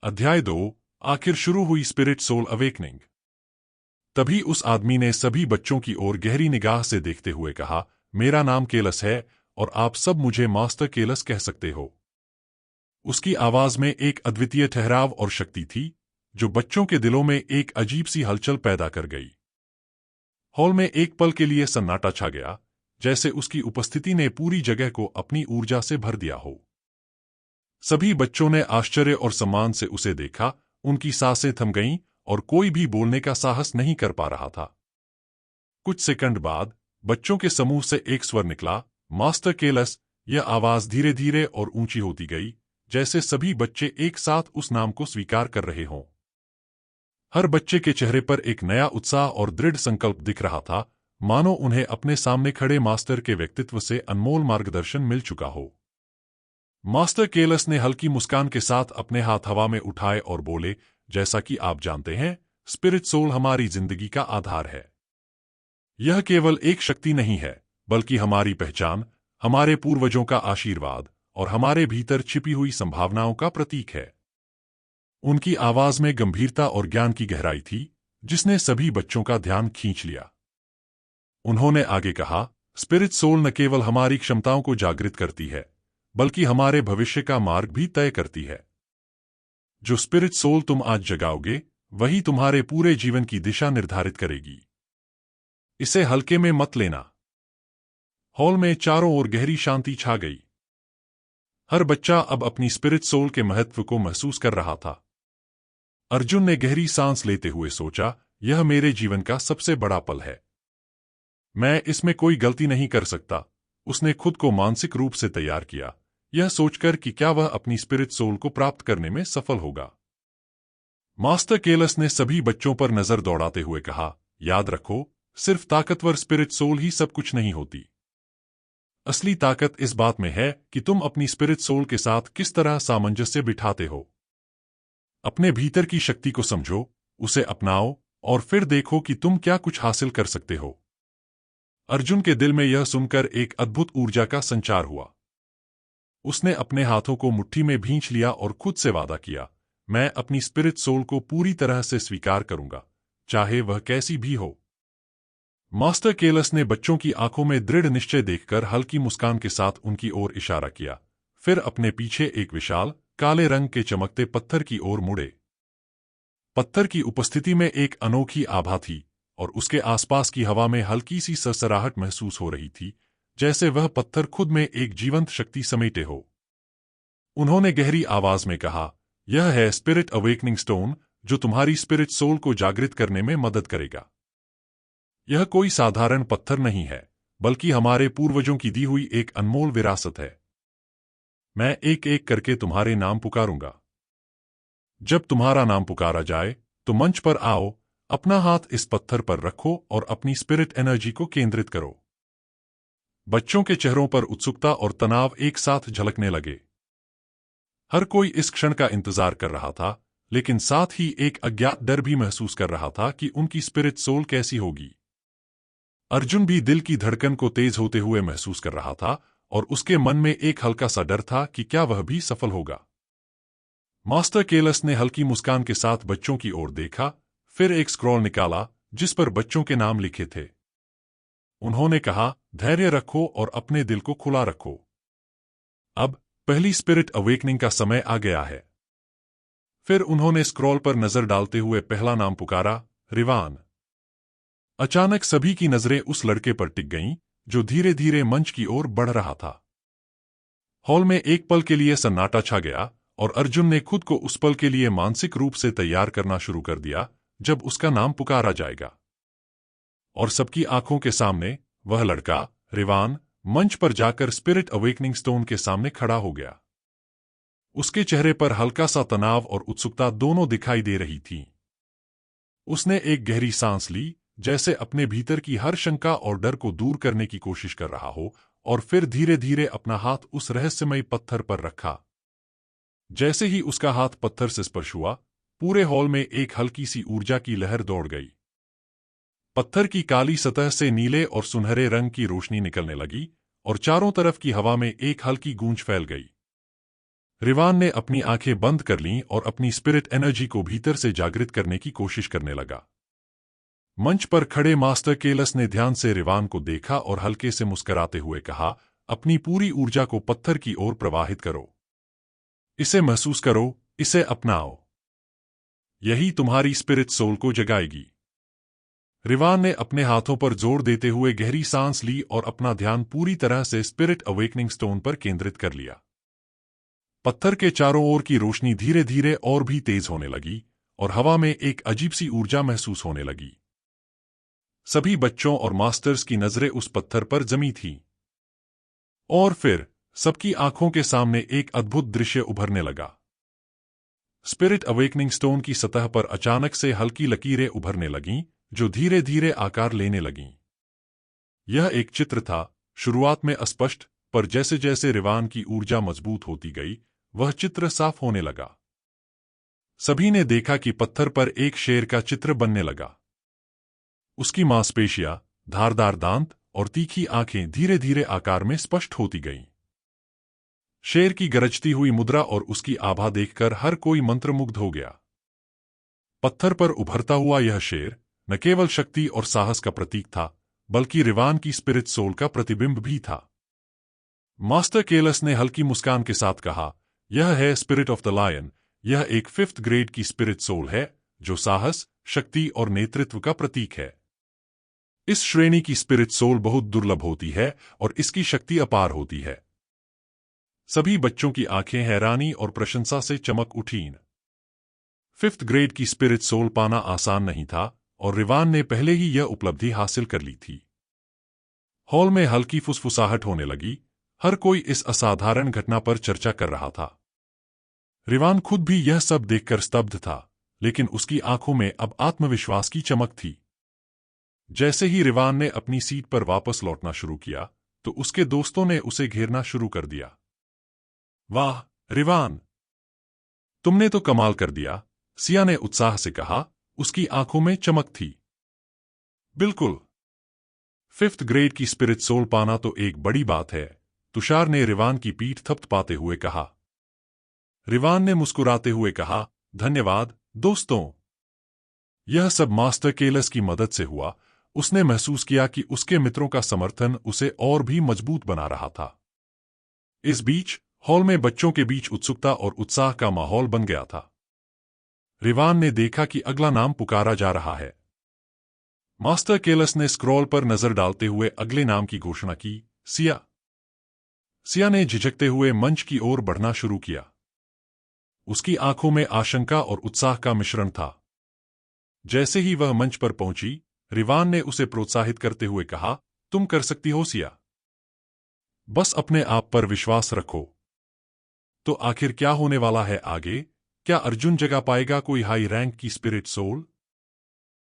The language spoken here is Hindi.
अध्याय 2। आखिर शुरू हुई स्पिरिट सोल अवेकनिंग। तभी उस आदमी ने सभी बच्चों की ओर गहरी निगाह से देखते हुए कहा, मेरा नाम केलस है और आप सब मुझे मास्टर केलस कह सकते हो। उसकी आवाज में एक अद्वितीय ठहराव और शक्ति थी जो बच्चों के दिलों में एक अजीब सी हलचल पैदा कर गई। हॉल में एक पल के लिए सन्नाटा छा गया, जैसे उसकी उपस्थिति ने पूरी जगह को अपनी ऊर्जा से भर दिया हो। सभी बच्चों ने आश्चर्य और सम्मान से उसे देखा, उनकी सांसें थम गईं और कोई भी बोलने का साहस नहीं कर पा रहा था। कुछ सेकंड बाद बच्चों के समूह से एक स्वर निकला, मास्टर केलस। यह आवाज धीरे धीरे और ऊंची होती गई, जैसे सभी बच्चे एक साथ उस नाम को स्वीकार कर रहे हों। हर बच्चे के चेहरे पर एक नया उत्साह और दृढ़ संकल्प दिख रहा था, मानो उन्हें अपने सामने खड़े मास्टर के व्यक्तित्व से अनमोल मार्गदर्शन मिल चुका हो। मास्टर केलस ने हल्की मुस्कान के साथ अपने हाथ हवा में उठाए और बोले, जैसा कि आप जानते हैं, स्पिरिट सोल हमारी जिंदगी का आधार है। यह केवल एक शक्ति नहीं है, बल्कि हमारी पहचान, हमारे पूर्वजों का आशीर्वाद और हमारे भीतर छिपी हुई संभावनाओं का प्रतीक है। उनकी आवाज में गंभीरता और ज्ञान की गहराई थी, जिसने सभी बच्चों का ध्यान खींच लिया। उन्होंने आगे कहा, स्पिरिट सोल न केवल हमारी क्षमताओं को जागृत करती है, बल्कि हमारे भविष्य का मार्ग भी तय करती है। जो स्पिरिट सोल तुम आज जगाओगे, वही तुम्हारे पूरे जीवन की दिशा निर्धारित करेगी। इसे हल्के में मत लेना। हॉल में चारों ओर गहरी शांति छा गई। हर बच्चा अब अपनी स्पिरिट सोल के महत्व को महसूस कर रहा था। अर्जुन ने गहरी सांस लेते हुए सोचा, यह मेरे जीवन का सबसे बड़ा पल है। मैं इसमें कोई गलती नहीं कर सकता। उसने खुद को मानसिक रूप से तैयार किया, यह सोचकर कि क्या वह अपनी स्पिरिट सोल को प्राप्त करने में सफल होगा। मास्टर केलस ने सभी बच्चों पर नजर दौड़ाते हुए कहा, याद रखो, सिर्फ ताकतवर स्पिरिट सोल ही सब कुछ नहीं होती। असली ताकत इस बात में है कि तुम अपनी स्पिरिट सोल के साथ किस तरह सामंजस्य बिठाते हो। अपने भीतर की शक्ति को समझो, उसे अपनाओ और फिर देखो कि तुम क्या कुछ हासिल कर सकते हो। अर्जुन के दिल में यह सुनकर एक अद्भुत ऊर्जा का संचार हुआ। उसने अपने हाथों को मुट्ठी में भींच लिया और खुद से वादा किया, मैं अपनी स्पिरिट सोल को पूरी तरह से स्वीकार करूंगा, चाहे वह कैसी भी हो। मास्टर केलस ने बच्चों की आंखों में दृढ़ निश्चय देखकर हल्की मुस्कान के साथ उनकी ओर इशारा किया, फिर अपने पीछे एक विशाल काले रंग के चमकते पत्थर की ओर मुड़े। पत्थर की उपस्थिति में एक अनोखी आभा थी और उसके आसपास की हवा में हल्की सी सरसराहट महसूस हो रही थी, जैसे वह पत्थर खुद में एक जीवंत शक्ति समेटे हो। उन्होंने गहरी आवाज में कहा, यह है स्पिरिट अवेकनिंग स्टोन, जो तुम्हारी स्पिरिट सोल को जागृत करने में मदद करेगा। यह कोई साधारण पत्थर नहीं है, बल्कि हमारे पूर्वजों की दी हुई एक अनमोल विरासत है। मैं एक एक करके तुम्हारे नाम पुकारूंगा। जब तुम्हारा नाम पुकारा जाए, तो मंच पर आओ, अपना हाथ इस पत्थर पर रखो और अपनी स्पिरिट एनर्जी को केंद्रित करो। बच्चों के चेहरों पर उत्सुकता और तनाव एक साथ झलकने लगे। हर कोई इस क्षण का इंतजार कर रहा था, लेकिन साथ ही एक अज्ञात डर भी महसूस कर रहा था कि उनकी स्पिरिट सोल कैसी होगी। अर्जुन भी दिल की धड़कन को तेज होते हुए महसूस कर रहा था और उसके मन में एक हल्का सा डर था कि क्या वह भी सफल होगा। मास्टर केलस ने हल्की मुस्कान के साथ बच्चों की ओर देखा, फिर एक स्क्रॉल निकाला जिस पर बच्चों के नाम लिखे थे। उन्होंने कहा, धैर्य रखो और अपने दिल को खुला रखो। अब पहली स्पिरिट अवेकनिंग का समय आ गया है। फिर उन्होंने स्क्रॉल पर नजर डालते हुए पहला नाम पुकारा, रिवान। अचानक सभी की नजरें उस लड़के पर टिक गईं, जो धीरे धीरे मंच की ओर बढ़ रहा था। हॉल में एक पल के लिए सन्नाटा छा गया और अर्जुन ने खुद को उस पल के लिए मानसिक रूप से तैयार करना शुरू कर दिया, जब उसका नाम पुकारा जाएगा। और सबकी आंखों के सामने वह लड़का, रिवान, मंच पर जाकर स्पिरिट अवेकनिंग स्टोन के सामने खड़ा हो गया। उसके चेहरे पर हल्का सा तनाव और उत्सुकता दोनों दिखाई दे रही थी। उसने एक गहरी सांस ली, जैसे अपने भीतर की हर शंका और डर को दूर करने की कोशिश कर रहा हो, और फिर धीरे धीरे अपना हाथ उस रहस्यमयी पत्थर पर रखा। जैसे ही उसका हाथ पत्थर से स्पर्श हुआ, पूरे हॉल में एक हल्की सी ऊर्जा की लहर दौड़ गई। पत्थर की काली सतह से नीले और सुनहरे रंग की रोशनी निकलने लगी और चारों तरफ की हवा में एक हल्की गूंज फैल गई। रिवान ने अपनी आंखें बंद कर लीं और अपनी स्पिरिट एनर्जी को भीतर से जागृत करने की कोशिश करने लगा। मंच पर खड़े मास्टर केलस ने ध्यान से रिवान को देखा और हल्के से मुस्कुराते हुए कहा, अपनी पूरी ऊर्जा को पत्थर की ओर प्रवाहित करो। इसे महसूस करो, इसे अपनाओ। यही तुम्हारी स्पिरिट सोल को जगाएगी। रिवान ने अपने हाथों पर जोर देते हुए गहरी सांस ली और अपना ध्यान पूरी तरह से स्पिरिट अवेकनिंग स्टोन पर केंद्रित कर लिया। पत्थर के चारों ओर की रोशनी धीरे धीरे और भी तेज होने लगी और हवा में एक अजीब सी ऊर्जा महसूस होने लगी। सभी बच्चों और मास्टर्स की नजरें उस पत्थर पर जमी थीं। और फिर सबकी आंखों के सामने एक अद्भुत दृश्य उभरने लगा। स्पिरिट अवेकनिंग स्टोन की सतह पर अचानक से हल्की लकीरें उभरने लगीं, जो धीरे धीरे आकार लेने लगीं। यह एक चित्र था, शुरुआत में अस्पष्ट, पर जैसे जैसे रिवान की ऊर्जा मजबूत होती गई, वह चित्र साफ होने लगा। सभी ने देखा कि पत्थर पर एक शेर का चित्र बनने लगा। उसकी मांसपेशियां, धारदार दांत और तीखी आंखें धीरे धीरे आकार में स्पष्ट होती गईं। शेर की गरजती हुई मुद्रा और उसकी आभा देखकर हर कोई मंत्रमुग्ध हो गया। पत्थर पर उभरता हुआ यह शेर न केवल शक्ति और साहस का प्रतीक था, बल्कि रिवान की स्पिरिट सोल का प्रतिबिंब भी था। मास्टर केलस ने हल्की मुस्कान के साथ कहा, यह है स्पिरिट ऑफ द लायन। यह एक 5th ग्रेड की स्पिरिट सोल है, जो साहस, शक्ति और नेतृत्व का प्रतीक है। इस श्रेणी की स्पिरिट सोल बहुत दुर्लभ होती है और इसकी शक्ति अपार होती है। सभी बच्चों की आंखें हैरानी और प्रशंसा से चमक उठीं। 5th ग्रेड की स्पिरिट सोल पाना आसान नहीं था और रिवान ने पहले ही यह उपलब्धि हासिल कर ली थी। हॉल में हल्की फुसफुसाहट होने लगी। हर कोई इस असाधारण घटना पर चर्चा कर रहा था। रिवान खुद भी यह सब देखकर स्तब्ध था, लेकिन उसकी आंखों में अब आत्मविश्वास की चमक थी। जैसे ही रिवान ने अपनी सीट पर वापस लौटना शुरू किया, तो उसके दोस्तों ने उसे घेरना शुरू कर दिया। वाह रिवान, तुमने तो कमाल कर दिया, सिया ने उत्साह से कहा। उसकी आंखों में चमक थी। बिल्कुल, 5th ग्रेड की स्पिरिट सोल पाना तो एक बड़ी बात है, तुषार ने रिवान की पीठ थपथपाते हुए कहा। रिवान ने मुस्कुराते हुए कहा, धन्यवाद दोस्तों। यह सब मास्टर केलस की मदद से हुआ। उसने महसूस किया कि उसके मित्रों का समर्थन उसे और भी मजबूत बना रहा था। इस बीच हॉल में बच्चों के बीच उत्सुकता और उत्साह का माहौल बन गया था। रिवान ने देखा कि अगला नाम पुकारा जा रहा है। मास्टर केलस ने स्क्रॉल पर नजर डालते हुए अगले नाम की घोषणा की, सिया। सिया ने झिझकते हुए मंच की ओर बढ़ना शुरू किया। उसकी आंखों में आशंका और उत्साह का मिश्रण था। जैसे ही वह मंच पर पहुंची, रिवान ने उसे प्रोत्साहित करते हुए कहा, तुम कर सकती हो सिया। बस अपने आप पर विश्वास रखो। तो आखिर क्या होने वाला है आगे? क्या अर्जुन जगा पाएगा कोई हाई रैंक की स्पिरिट सोल?